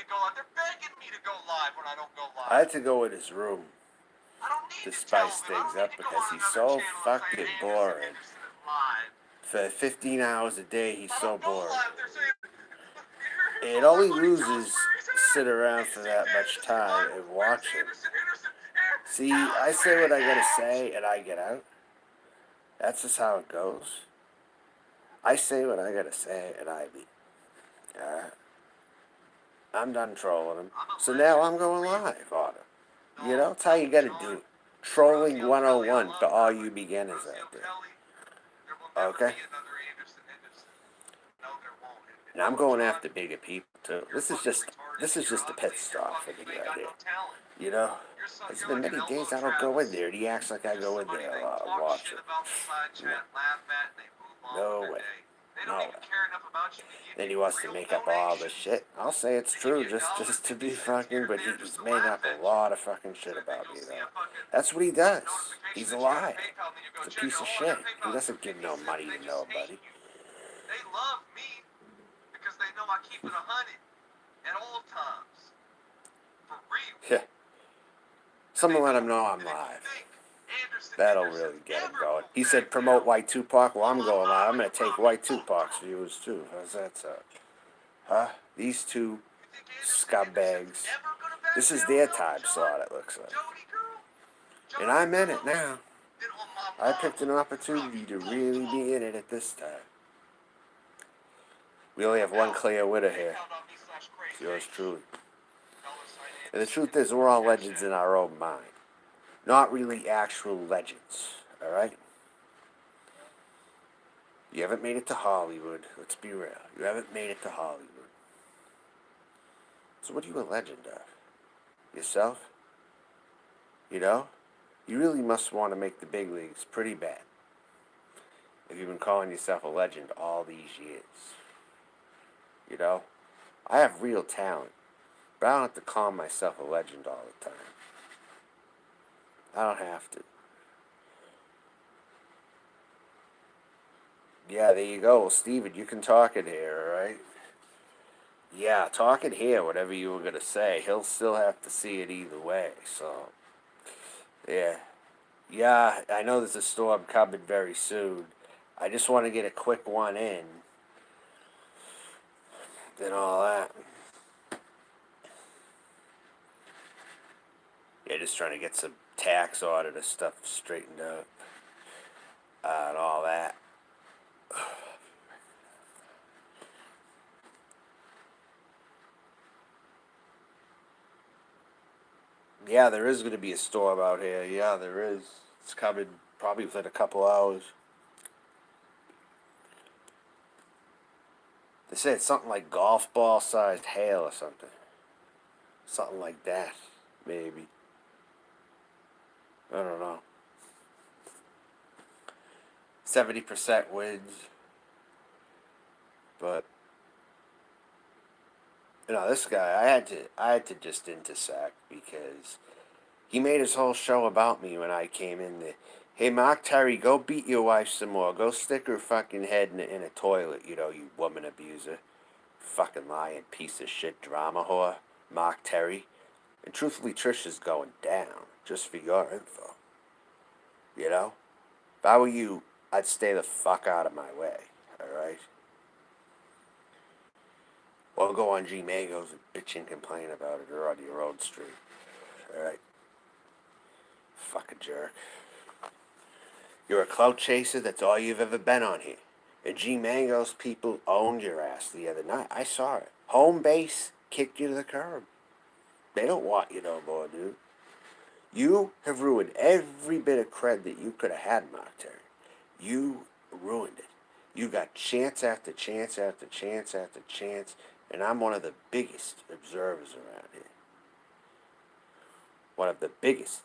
go live. They're begging me to go live when I don't go live. I had to go in his room I don't need to to tell spice him. I things don't need up to go because on he's another so channel and say fucking Henderson boring. is live. For 15 hours a day, he's If I so don't go boring. live, they're saying, It only losers sit around for that much time and watch him. See, I say what I gotta say and I get out. That's just how it goes. I say what I gotta say and I leave. Alright? I'm done trolling him. So now I'm going live on him. You know, that's how you gotta do it. Trolling 101 to all you beginners out there. Okay? And I'm going after bigger people too. This is just a pit stop for me right here. You know? It's been many days I don't go in there, and he acts like I go in there watch it. No way. No way. Then he wants to make up all this shit. I'll say it's true just to be fucking, but he's made up a lot of fucking shit about me, though. That's what he does. He's a liar. He's a piece of shit. He doesn't give no money to nobody. They love me because they know I keep it 100 at all times. For real. Yeah. Someone let him know I'm live. That'll really get him going. He said promote White Tupac. Well, I'm going live. I'm going to take White Tupac's viewers too. How's that sound? Huh? These two scumbags. This is their time slot, it looks like. And I'm in it now. I picked an opportunity to really be in it at this time. We only have one clear winner here. It's yours truly. And the truth is, we're all legends in our own mind. Not really actual legends, alright? You haven't made it to Hollywood. Let's be real. You haven't made it to Hollywood. So what are you a legend of? Yourself? You know? You really must want to make the big leagues pretty bad. If you've been calling yourself a legend all these years. You know? I have real talent. But I don't have to call myself a legend all the time. I don't have to. Yeah, there you go. Well, Steven, you can talk in here, alright? Yeah, talk in here, whatever you were going to say. He'll still have to see it either way, so... Yeah. Yeah, I know there's a storm coming very soon. I just want to get a quick one in. And all that. Yeah, just trying to get some tax auditor stuff straightened out. And all that. Yeah, there is going to be a storm out here. Yeah, there is. It's coming probably within a couple hours. They say it's something like golf ball sized hail or something. Something like that, maybe. I don't know. 70% winds. But you know, this guy, I had to just intersect because he made his whole show about me when I came in there. Hey, Mark Terry, go beat your wife some more. Go stick her fucking head in a toilet, you know, you woman abuser. Fucking lying piece of shit drama whore. Mark Terry. And truthfully, Trisha's going down, just for your info. You know? If I were you, I'd stay the fuck out of my way, alright? Or go on G Mangos and bitch and complain about it, or on your own street. Alright? Fucking jerk. You're a clout chaser, that's all you've ever been on here. And G Mangos people owned your ass the other night. I saw it. Home base kicked you to the curb. They don't want you no more, dude. You have ruined every bit of cred that you could have had, Mark Terry. You ruined it. You got chance after chance after chance after chance, and I'm one of the biggest observers around here. One of the biggest.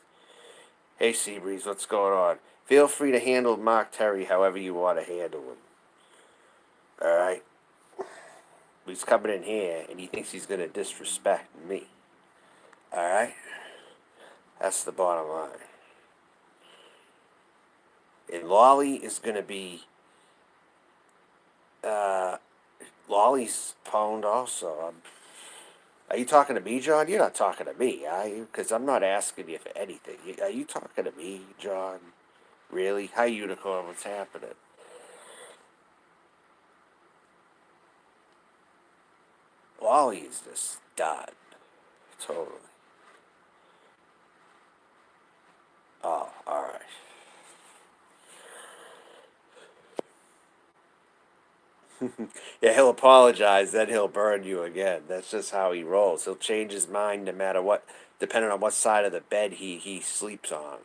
Hey, Seabreeze, what's going on? Feel free to handle Mark Terry however you want to handle him. Alright? He's coming in here, and he thinks he's going to disrespect me. Alright? That's the bottom line. And Lolly is going to be... Lolly's pwned also. Are you talking to me, John? You're not talking to me, are you? Because I'm not asking you for anything. Are you talking to me, John? Really? Hi, Unicorn. What's happening? Wally's just done. Totally. Oh, alright. Yeah, he'll apologize, then he'll burn you again. That's just how he rolls. He'll change his mind no matter what, depending on what side of the bed he sleeps on.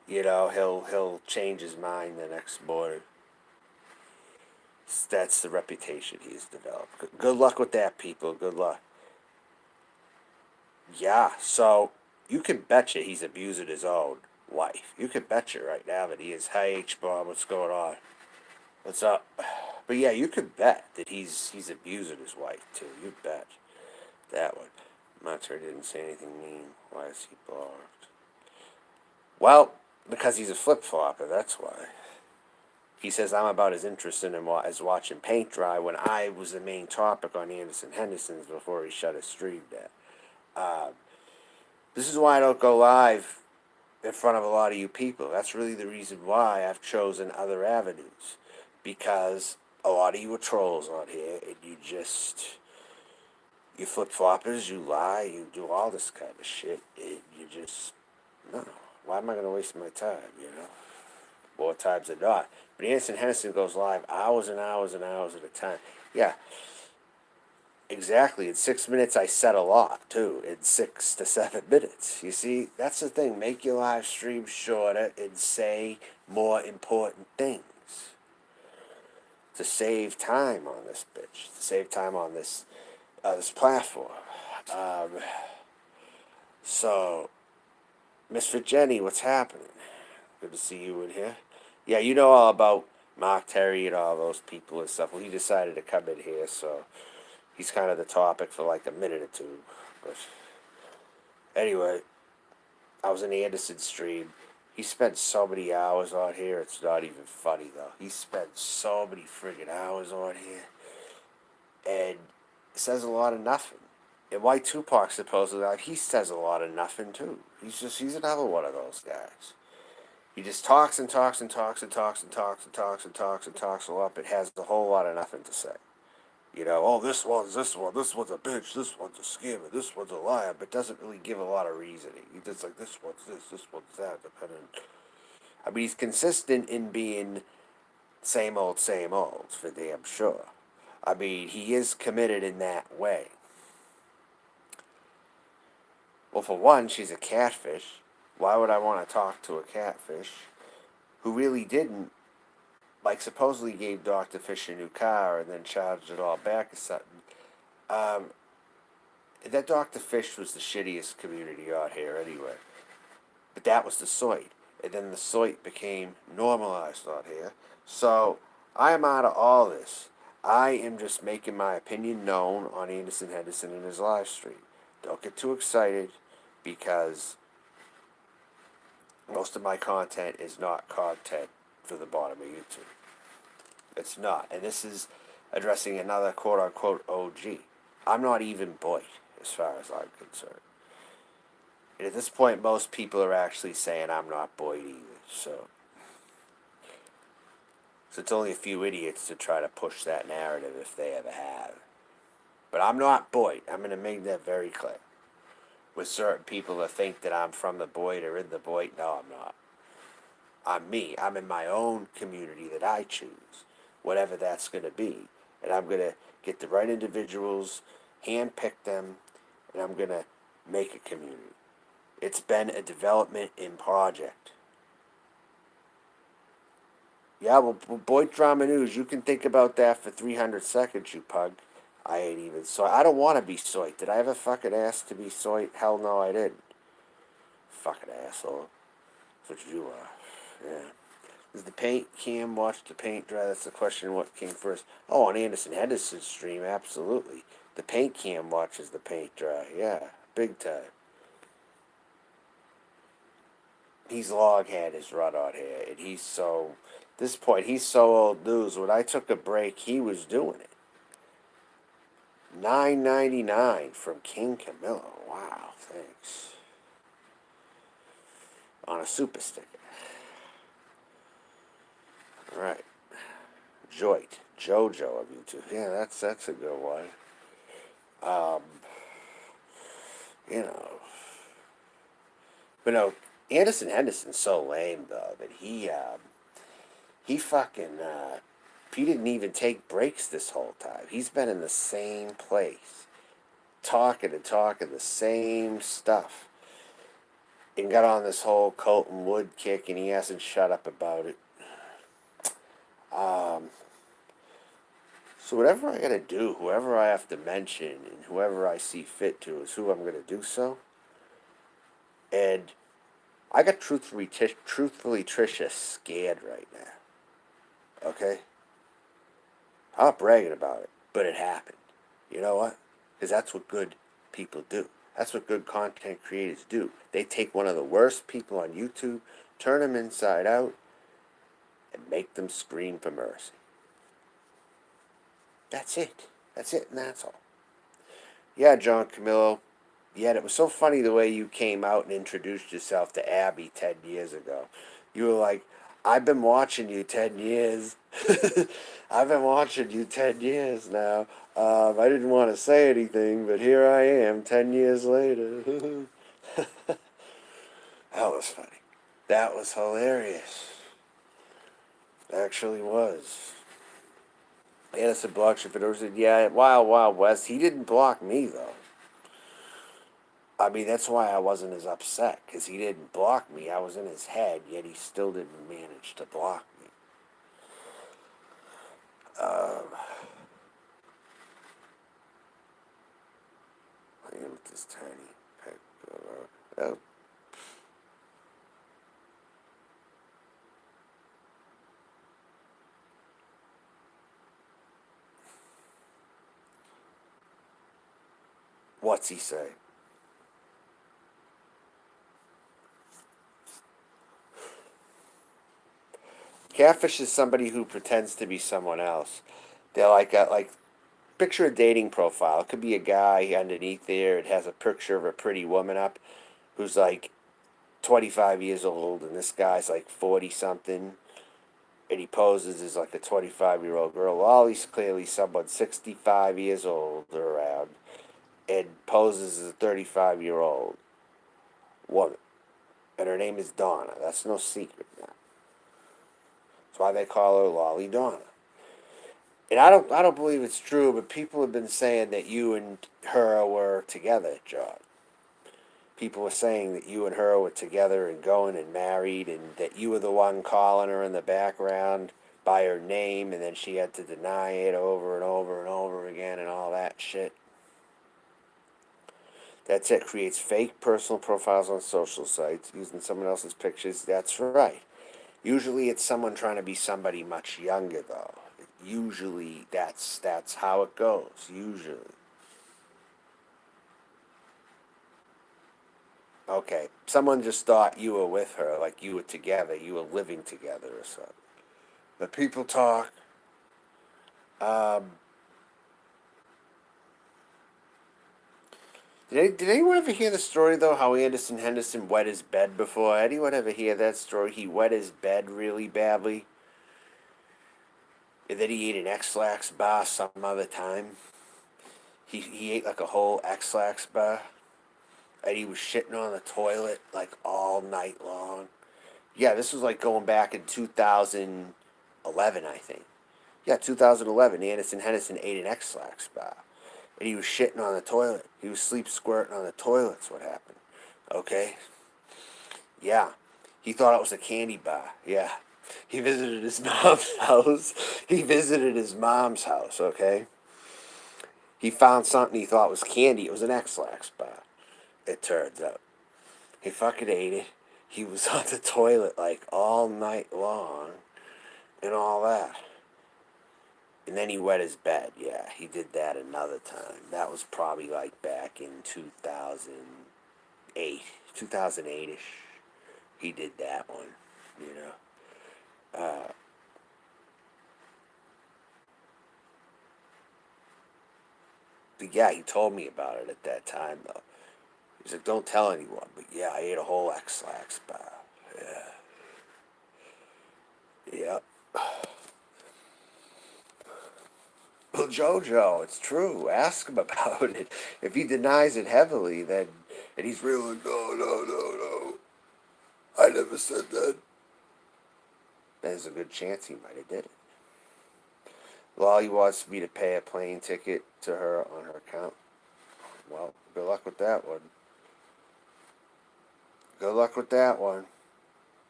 You know, he'll change his mind the next morning. That's the reputation he's developed. Good luck with that, people. Good luck. Yeah, so you can betcha he's abusing his own wife. You can betcha right now that he is. Hi, H Bomb. What's going on? What's up? But yeah, you can bet that he's abusing his wife too. You bet that one. Monster didn't say anything mean. Why is he blocked? Well, because he's a flip flopper. That's why. He says I'm about as interested in as watching paint dry when I was the main topic on Anderson Henderson's before he shut his stream down. This is why I don't go live in front of a lot of you people. That's really the reason why I've chosen other avenues. Because a lot of you are trolls on here, and you flip floppers, you lie, you do all this kind of shit, and you just, no. Why am I going to waste my time, you know? More times than not. But Anderson Henderson goes live hours and hours and hours at a time. Yeah, exactly. In 6 minutes, I said a lot, too. In 6 to 7 minutes. You see, that's the thing. Make your live stream shorter and say more important things. To save time on this bitch. To save time on this platform. Um, so, Mr. Jenny, what's happening? Good to see you in here. Yeah, you know all about Mark Terry and all those people and stuff. Well, he decided to come in here, so he's kind of the topic for like a minute or two. But anyway, I was in the Anderson stream. He spent so many hours on here, it's not even funny though. He spent so many friggin' hours on here. And says a lot of nothing. And why Tupac supposedly, like, he says a lot of nothing too. He's another one of those guys. He just talks and talks and talks and talks and talks and talks and talks and talks a lot, but has a whole lot of nothing to say. You know, oh, this one's a bitch, this one's a scammer, this one's a liar, but doesn't really give a lot of reasoning. He just like, this one's this one's that, depending. I mean, he's consistent in being same old, for damn sure. I mean, he is committed in that way. Well, for one, she's a catfish. Why would I want to talk to a catfish who really didn't, like, supposedly gave Dr. Fish a new car and then charged it all back or something? Um, that Dr. Fish was the shittiest community out here anyway. But that was the Soit. And then the Soit became normalized out here. So I am out of all this. I am just making my opinion known on Anderson Henderson in his live stream. Don't get too excited because most of my content is not content for the bottom of YouTube. It's not. And this is addressing another quote unquote OG. I'm not even Boyd as far as I'm concerned. And at this point, most people are actually saying I'm not Boyd either. So it's only a few idiots to try to push that narrative if they ever have. But I'm not Boyd. I'm going to make that very clear. With certain people that think that I'm from the Boyd or in the Boyd, no, I'm not. I'm me. I'm in my own community that I choose, whatever that's going to be. And I'm going to get the right individuals, handpick them, and I'm going to make a community. It's been a development in project. Yeah, well, Boyd Drama News, you can think about that for 300 seconds, you pug. I ain't even soy. I don't want to be soy. Did I ever fucking ask to be soy? Hell no, I didn't. Fucking asshole. That's what you are. Yeah. Does the paint cam watch the paint dry? That's the question. What came first? Oh, on Anderson Henderson's stream, absolutely. The paint cam watches the paint dry. Yeah, big time. He's loghead his run out here, and he's so. This point, he's so old news. When I took a break, he was doing it. $9.99 from King Camillo. Wow, thanks. On a super sticker. All right. Jojo of YouTube. Yeah, that's a good one. Um, you know, but no, Henderson's so lame though that he fucking he didn't even take breaks this whole time. He's been in the same place, talking and talking the same stuff, and got on this whole Colton Wood kick, and he hasn't shut up about it. Um, so whatever I gotta do, whoever I have to mention, and whoever I see fit to is who I'm gonna do so. And I got truthfully Trisha scared right now. Okay, I'm not bragging about it, but it happened. You know what? Because that's what good people do. That's what good content creators do. They take one of the worst people on YouTube, turn them inside out, and make them scream for mercy. That's it. That's it, and that's all. Yeah, John Camillo. Yeah, it was so funny the way you came out and introduced yourself to Abby 10 years ago. You were like, I've been watching you 10 years. I've been watching you 10 years now. I didn't want to say anything, but here I am 10 years later. That was funny. That was hilarious. Actually was. Anderson blocks you for no reason. Yeah, Wild Wild West. He didn't block me, though. I mean, that's why I wasn't as upset, because he didn't block me. I was in his head, yet he still didn't manage to block me. I am with this tiny peck. Oh. What's he say? Catfish is somebody who pretends to be someone else. They're like picture a dating profile. It could be a guy underneath there. It has a picture of a pretty woman up who's like 25 years old, and this guy's like 40 something, and he poses as like a 25-year-old girl. Well, he's clearly someone 65 years old or around, and poses as a 35-year-old woman. And her name is Donna. That's no secret now. That's why they call her Lolly Donna. And I don't believe it's true, but people have been saying that you and her were together, John. People were saying that you and her were together and going and married, and that you were the one calling her in the background by her name, and then she had to deny it over and over and over again and all that shit. That's it. Creates fake personal profiles on social sites using someone else's pictures. That's right. Usually it's someone trying to be somebody much younger, though. Usually that's how it goes. Usually. Okay. Someone just thought you were with her, like you were together, you were living together or something. But people talk. Um, did anyone ever hear the story, though, how Henderson wet his bed before? Anyone ever hear that story? He wet his bed really badly, and then he ate an X-Lax bar some other time. He ate like a whole X-Lax bar, and he was shitting on the toilet like all night long. Yeah, this was like going back in 2011, I think. Yeah, 2011, Henderson ate an X-Lax bar. And he was shitting on the toilet. He was sleep squirting on the toilet's what happened. Okay? Yeah. He thought it was a candy bar. Yeah. He visited his mom's house. He visited his mom's house, okay? He found something he thought was candy. It was an X-Lax bar, it turns out. He fucking ate it. He was on the toilet like all night long and all that. And then he wet his bed. Yeah, he did that another time. That was probably like back in 2008, 2008-ish. He did that one, you know. But yeah, he told me about it at that time, though. He's like, don't tell anyone. But yeah, I ate a whole X-Lax bar. Yeah. Yep. Well, Jojo, it's true. Ask him about it. If he denies it heavily, then and he's really like, no, no, no, no. I never said that. There's a good chance he might have did it. Lolly wants me to pay a plane ticket to her on her account. Well, good luck with that one. Good luck with that one.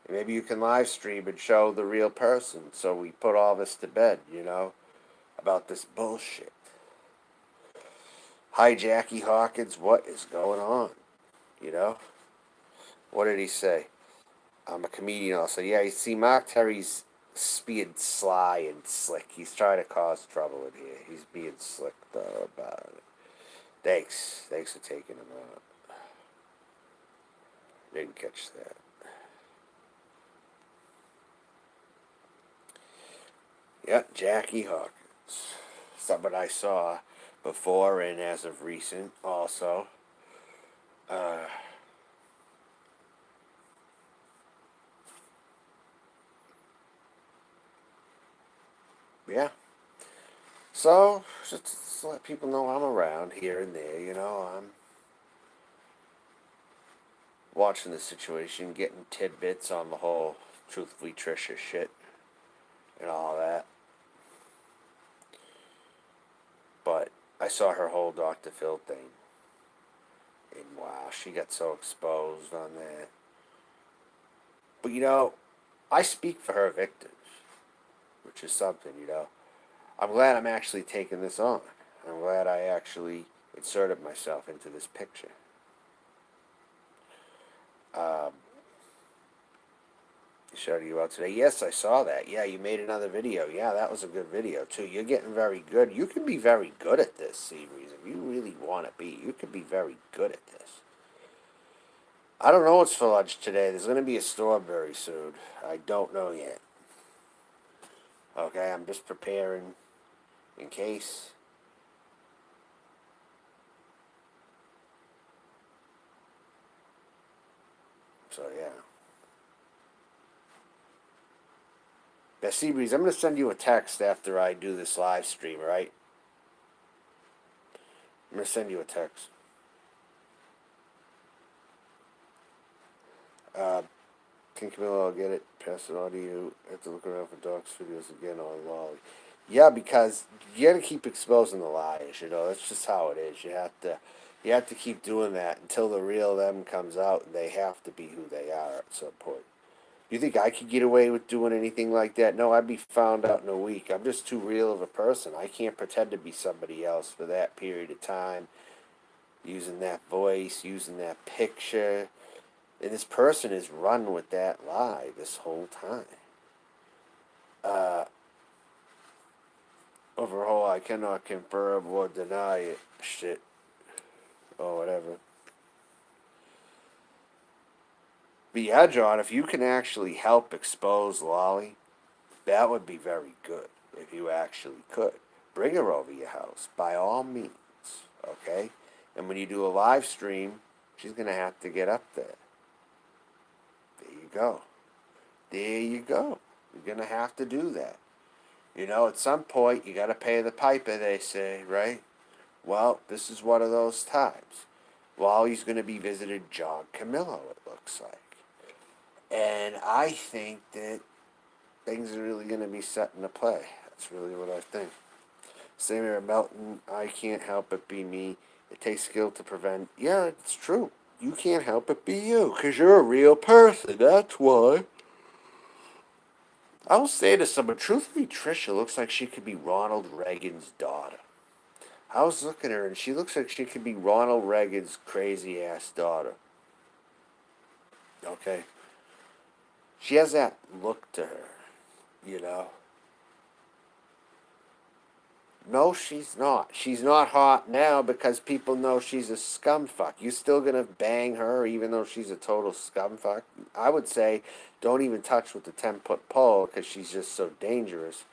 Maybe you can live stream and show the real person so we put all this to bed, about this bullshit. Hi, Jackie Hawkins, what is going on? You know? What did he say? I'm a comedian also. Yeah, you see, Mark Terry's being sly and slick. He's trying to cause trouble in here. He's being slick, though, about it. Thanks. Thanks for taking him out. Didn't catch that. Yep, Jackie Hawkins. Someone I saw before and as of recent also. Uh, yeah. So, just to let people know I'm around here and there, I'm watching the situation, getting tidbits on the whole truthfully Trisha shit and all that. But I saw her whole Dr. Phil thing. And wow, she got so exposed on that. But I speak for her victims, which is something. I'm glad I'm actually taking this on. I'm glad I actually inserted myself into this picture. Um, showed you out today. Yes, I saw that. Yeah, you made another video. Yeah, that was a good video too. You're getting very good. You can be very good at this series if you really want to be. You can be very good at this. I don't know what's for lunch today. There's going to be a storm very soon. I don't know yet. Okay, I'm just preparing in case. So yeah. Seabreeze, I'm going to send you a text after I do this live stream, right? I'm going to send you a text. Can Camilo get it? Pass it on to you. I have to look around for Dog Studios again on Lolly. Yeah, because you got to keep exposing the lies. That's just how it is. You have to keep doing that until the real them comes out, and they have to be who they are at some point. You think I could get away with doing anything like that? No, I'd be found out in a week. I'm just too real of a person. I can't pretend to be somebody else for that period of time, using that voice, using that picture. And this person is run with that lie this whole time. Uh, Overall, I cannot confirm or deny it. Shit. Or whatever. But yeah, John, if you can actually help expose Lolly, that would be very good. If you actually could. Bring her over your house, by all means. Okay? And when you do a live stream, she's going to have to get up there. There you go. There you go. You're going to have to do that. At some point, you got to pay the piper, they say, right? Well, this is one of those times. Wally's going to be visited John Camillo, it looks like. And I think that things are really going to be set into play. That's really what I think. Samuel Melton, I can't help but be me. It takes skill to prevent. Yeah, it's true. You can't help but be you, because you're a real person. That's why. I will say to someone, truthfully, Trisha looks like she could be Ronald Reagan's daughter. I was looking at her, and she looks like she could be Ronald Reagan's crazy-ass daughter. Okay? She has that look to her, you know? No, she's not. She's not hot now because people know she's a scumfuck. You still gonna bang her even though she's a total scumfuck? I would say don't even touch with the 10-foot pole because she's just so dangerous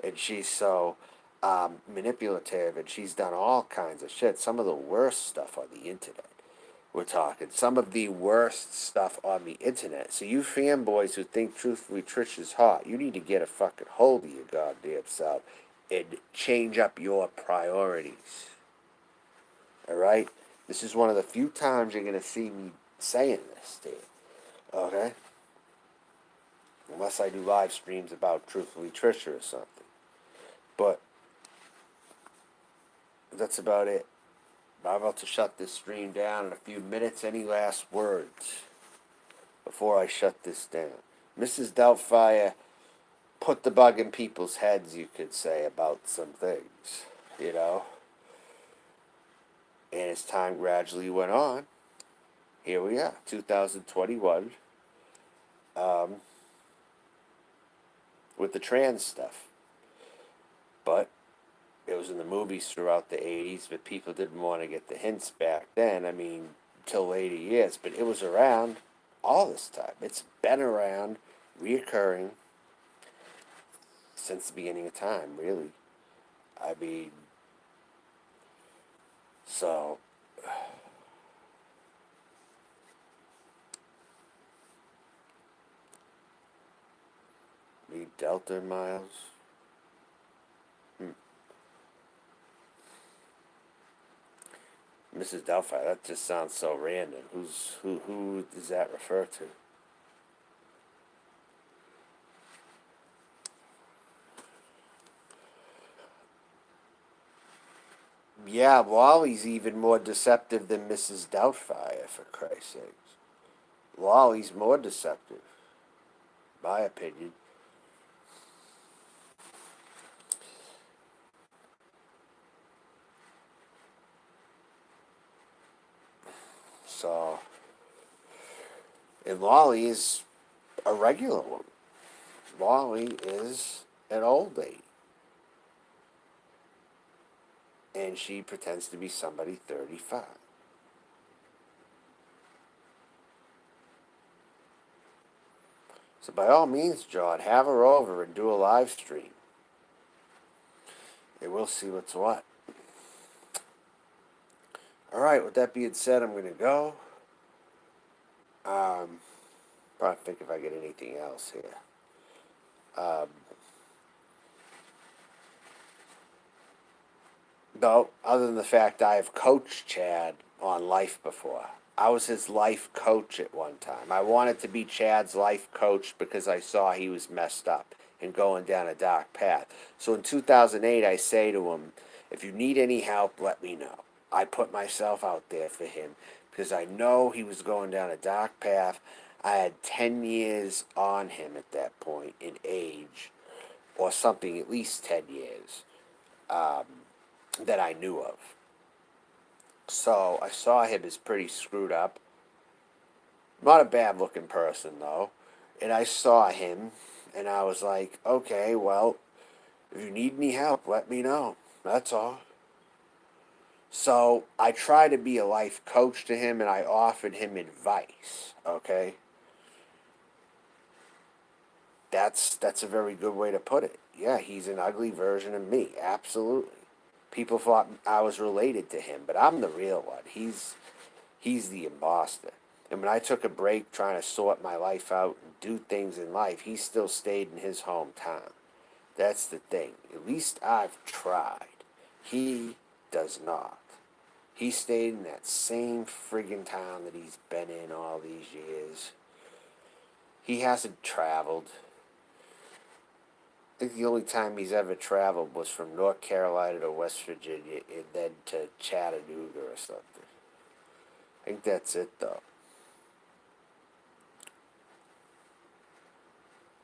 and she's so manipulative, and she's done all kinds of shit. Some of the worst stuff on the internet. We're talking some of the worst stuff on the internet. So you fanboys who think truthfully Trish is hot, you need to get a fucking hold of your goddamn self and change up your priorities. All right? This is one of the few times you're gonna see me saying this to you. Okay? Unless I do live streams about truthfully Trisha or something. But that's about it. I'm about to shut this stream down in a few minutes. Any last words before I shut this down? Mrs. Doubtfire put the bug in people's heads, you could say, about some things, you know? And as time gradually went on, here we are, 2021, with the trans stuff. But it was in the movies throughout the 80s, but people didn't want to get the hints back then. I mean, till later years. But it was around all this time. It's been around, reoccurring, since the beginning of time, really. I mean, so... Read Delta Miles. Mrs. Doubtfire, that just sounds so random. Who does that refer to? Yeah, Wally's even more deceptive than Mrs. Doubtfire, for Christ's sakes. Wally's more deceptive, my opinion. So, and Wally is a regular woman. Wally is an old lady. And she pretends to be somebody 35. So by all means, John, have her over and do a live stream. And we'll see what's what. Alright, with that being said, I'm going to go. Probably think if I get anything else here. No, other than the fact I have coached Chad on life before. I was his life coach at one time. I wanted to be Chad's life coach because I saw he was messed up and going down a dark path. So in 2008, I say to him, if you need any help, let me know. I put myself out there for him because I know he was going down a dark path. I had 10 years on him at that point in age, or something, at least 10 years, that I knew of. So I saw him as pretty screwed up. Not a bad looking person, though. And I saw him, and I was like, okay, well, if you need any help, let me know. That's all. So I tried to be a life coach to him, and I offered him advice, okay? That's a very good way to put it. Yeah, he's an ugly version of me, absolutely. People thought I was related to him, but I'm the real one. He's the imposter. And when I took a break trying to sort my life out and do things in life, he still stayed in his hometown. That's the thing. At least I've tried. He does not. He stayed in that same friggin' town that he's been in all these years. He hasn't traveled. I think the only time he's ever traveled was from North Carolina to West Virginia and then to Chattanooga or something. I think that's it, though.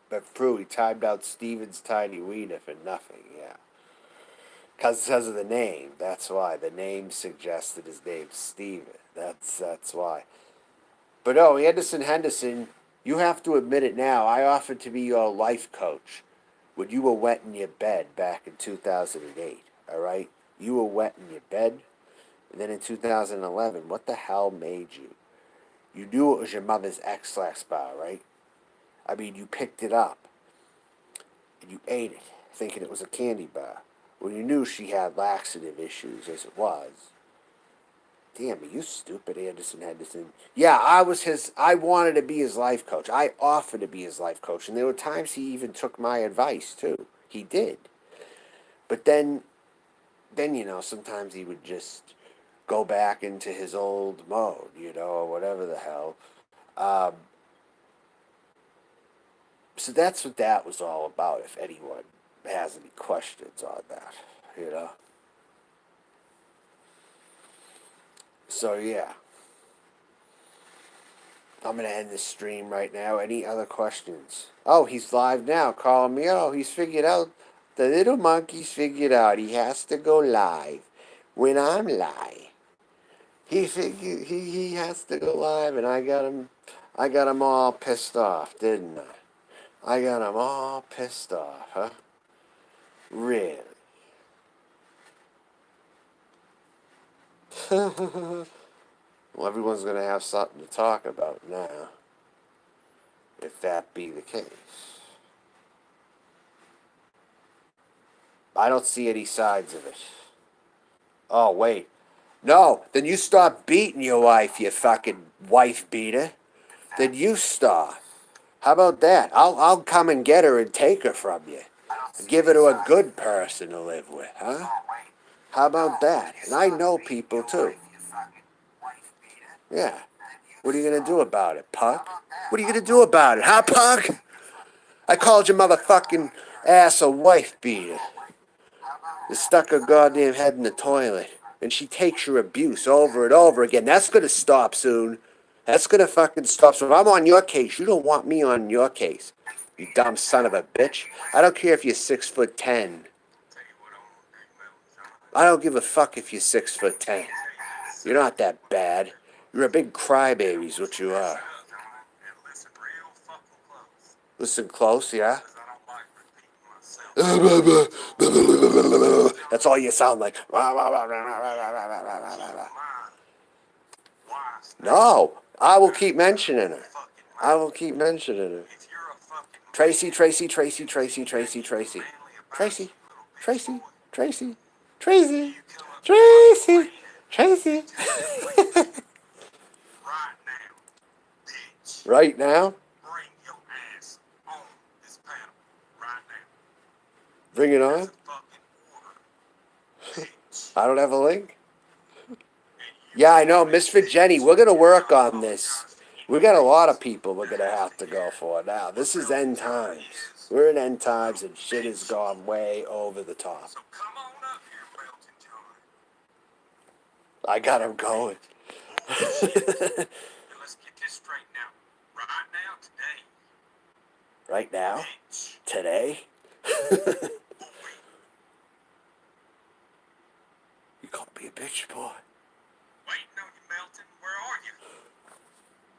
But true, he timed out Steven's Tiny Wiener for nothing, yeah. Because of the name, that's why. The name suggested his name's Steven. That's why. But no, Henderson, you have to admit it now. I offered to be your life coach when you were wet in your bed back in 2008, all right? You were wet in your bed. And then in 2011, what the hell made you? You knew it was your mother's X-Lax bar, right? I mean, you picked it up and you ate it, thinking it was a candy bar. when you knew she had laxative issues as it was. Damn, are you stupid, Henderson? Yeah, I wanted to be his life coach. I offered to be his life coach. And there were times he even took my advice, too. He did. But then, sometimes he would just go back into his old mode, or whatever the hell. Um, so that's what that was all about, if anyone has any questions on that. So, yeah. I'm going to end this stream right now. Any other questions? Oh, he's live now. Calling me. Oh, he's figured out. The little monkey's figured out he has to go live when I'm live. He has to go live, and I got him all pissed off, didn't I? I got him all pissed off, huh? Really? Well, everyone's going to have something to talk about now, if that be the case. I don't see any signs of it. Oh, wait. No, then you stop beating your wife, you fucking wife beater. Then you stop. How about that? I'll come and get her and take her from you. Give her to a good person to live with, huh? How about that? And I know people too. Yeah. What are you gonna do about it, punk? What are you gonna do about it, huh, punk? I called your motherfucking ass a wife beater. You stuck her goddamn head in the toilet. And she takes your abuse over and over again. That's gonna stop soon. That's gonna fucking stop. So if I'm on your case, you don't want me on your case. You dumb son of a bitch. I don't care if you're 6'10". I don't give a fuck if you're 6'10". You're not that bad. You're a big crybaby is what you are. Listen close, yeah? That's all you sound like. No, I will keep mentioning her. I will keep mentioning her. Tracy, Tracy, Tracy, Tracy, Tracy, Tracy. Tracy, Tracy, Tracy, Tracy, Tracy, Tracy. Right now? Bring it on? I don't have a link? Yeah, I know, Misfit Jenny, we're going to work on this. We got a lot of people we're going to have to go for now. This is end times. We're in end times and shit has gone way over the top. I got him going. Let's get this straight now. Right now? Today? You called me a bitch, boy. Waiting on you, Melton. Where are you?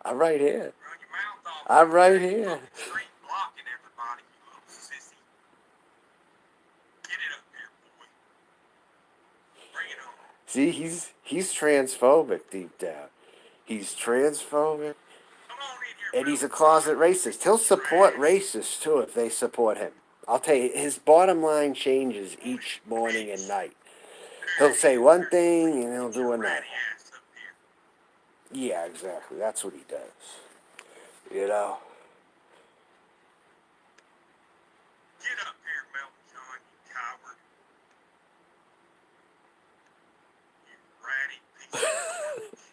I'm right here. Run your mouth off. I'm right here. Street blocking everybody, you little sissy. Get it up here, boy. Bring it on. See, he's transphobic deep down. He's transphobic, Come on in here, and he's a closet racist. He'll support racists too if they support him. I'll tell you, his bottom line changes each morning and night. He'll say one thing and he'll do another. Yeah, exactly. That's what he does. You know. Get up here, Melton John, you coward. You ratty piece of garbage.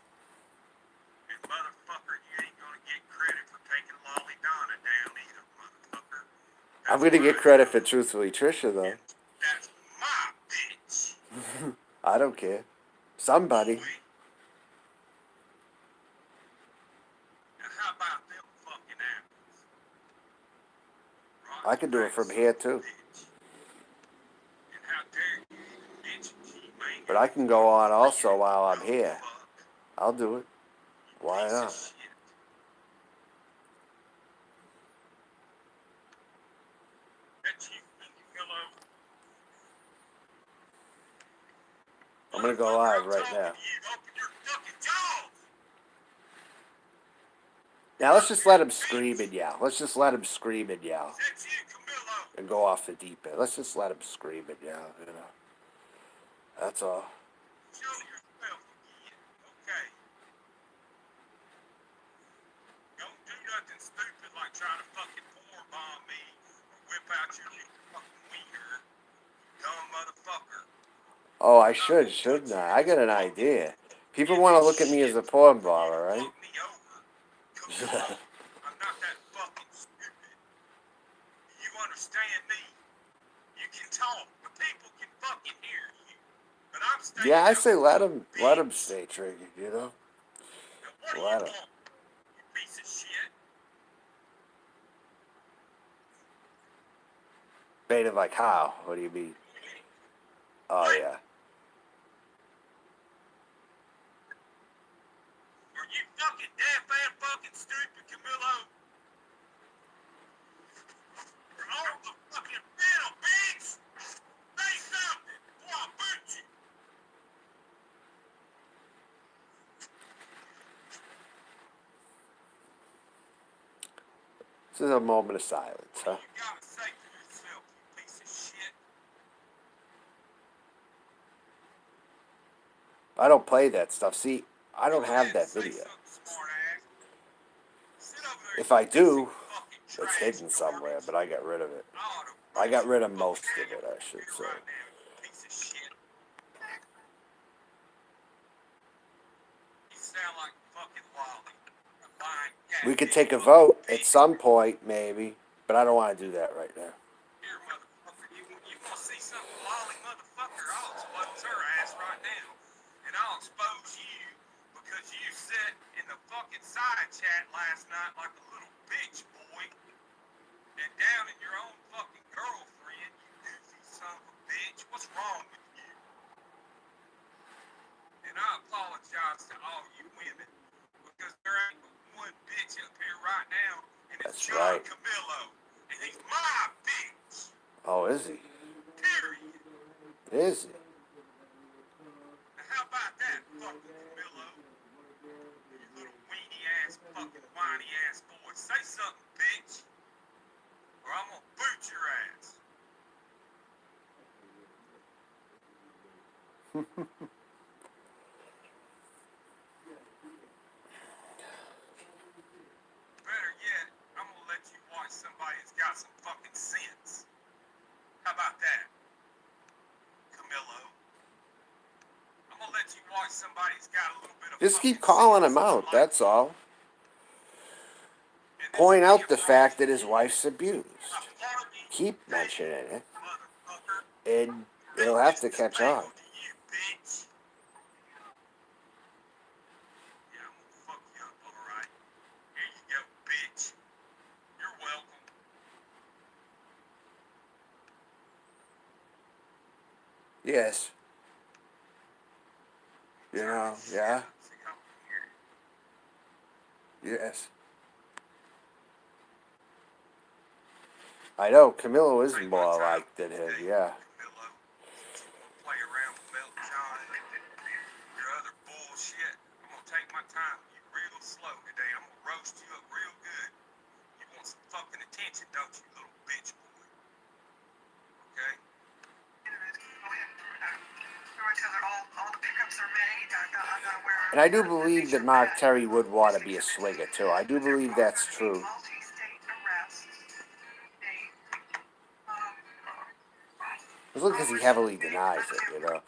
And motherfucker, you ain't gonna get credit for taking Lolly Donna down either, motherfucker. I'm gonna get credit for Truthfully Trisha though. That's my bitch. I don't care. Somebody. Now how about them fucking apples? I can do it from here too. And how dare you even mention G-Man? But I can go on also while I'm here. I'll do it. Why not? I'm gonna go live right now. Now let's just let him scream and yell. Let's just let him scream and yell. And go off the deep end. Let's just let him scream and yell, you know. That's all. Show yourself again. Okay. Don't do nothing stupid like trying to fucking bomb me or whip out your little fucking wiener. Dumb motherfucker. Oh, I I'm not should, gonna put shouldn't you I? in I this got an fucking idea. People in want to this look at me as shit a porn for you to baller, right? fuck me over. Camillo, I'm not that fucking stupid. You understand me? You can talk, but people can fucking hear you. But I'm staying Yeah, I out say the let way, him bitch. stay triggered, you know? Now what do you Let him. want, you piece of shit? Baited like how? What do you mean? Oh, What? yeah. Are you fucking deaf and fucking stupid, Camillo? You're on the fucking field, bitch! Say something before I boot you! This is a moment of silence, What huh? do you gotta say for yourself, you piece of shit? I don't play that stuff. See, I Go don't have ahead and that say video. something, smart ass. Sit over there, If you I piece of do, fucking it's trash hidden somewhere, garbage. but I got rid of it. I ought to I roast got rid the of fucking most out of of you it, I should here say. right now, you piece of shit. You sound like fucking Lolly. A lying We could catfish take a fucking vote at bitch. some point, maybe, but I don't want to do that right now. Here, motherfucker, you want to see something, Lolly, motherfucker? I'll expose her ass right now. And I'll expose you because you sat in the fucking side chat last night like a little bitch, boy. And down in your own fucking girlfriend, you goofy son of a bitch. What's wrong with you? And I apologize to all you women because there ain't but one bitch up here right now, and it's That's John right. Camillo, and he's my bitch. Oh, is he? Period. Is he? Now how about that, fucking Camillo? You little weenie ass, fucking whiny ass boy. Say something, bitch, or I'm gonna boot your ass. Better yet, I'm gonna let you watch somebody that's got some fucking sense. How about that, Camillo? I'm gonna let you watch somebody that's got a little bit of Just keep fucking calling sense, him out, unlike that's you. all. And this will Point be out a the proof fact to that his you. wife's I abused. hardly Keep date, mentioning it, motherfucker. and Ain't it'll have this to the catch on. spangle to you, bitch? Yeah, I'm gonna fuck you up, alright? Here you go, bitch. You're welcome. Yes. You Turn know, this shit yeah. up so y'all can hear it. Yes. I know, Camilo is Take my more time alike than him, today, yeah. Camillo. Since you wanna play around with Elton John and your other bullshit, I'm gonna take my time with you real slow today. I'm gonna roast you up real good. You want some fucking attention, don't you, little bitch boy? Okay? And I do believe that Mark Terry would want to be a swinger, too. I do believe that's true. It's because he heavily denies it, you know.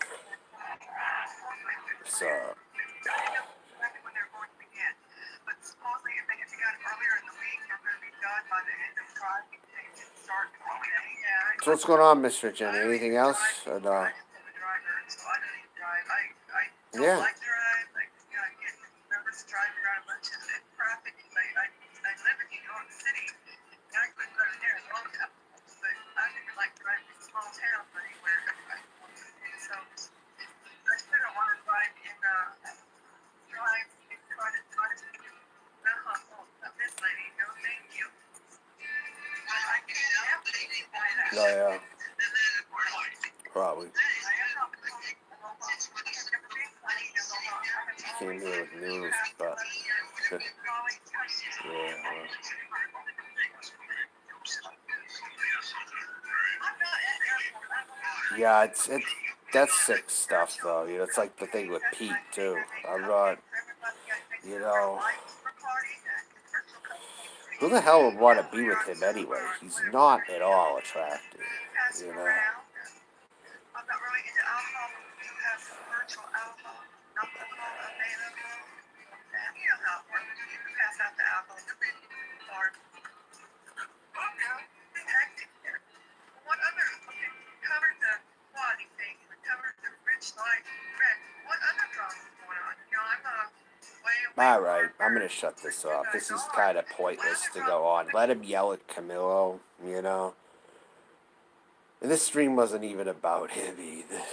So, so what's going on, Mr. Jenny? Anything else? Or no? Yeah. Oh, yeah. Probably. Came here with news, but... yeah, well. Yeah, That's sick stuff, though. You know, it's like the thing with Pete too. I'm not, you know, who the hell would want to be with him anyway? He's not at all attractive, you know. I'm not really into alcohol, but we do have some virtual alcohol available. You know how it works. You can pass out the alcohol. Or, okay, hectic there. What other, okay, covered the quality thing, covered the rich light red. What other drugs is going on? You know, I'm way away. Alright, I'm gonna shut this off. This is kind of pointless to go on. Let him yell at Camilo, you know. And this stream wasn't even about him either.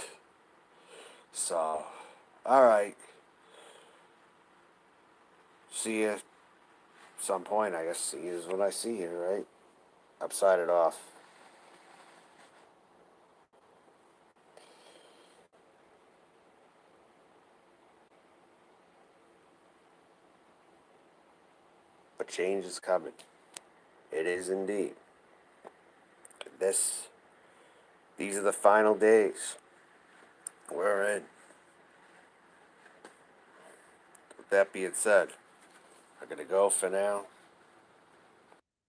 So, alright. See you some point, I guess. See you is when I see you, right? I'm signing off. But change is coming. It is indeed. These are the final days we're in. With that being said, I'm gonna go for now.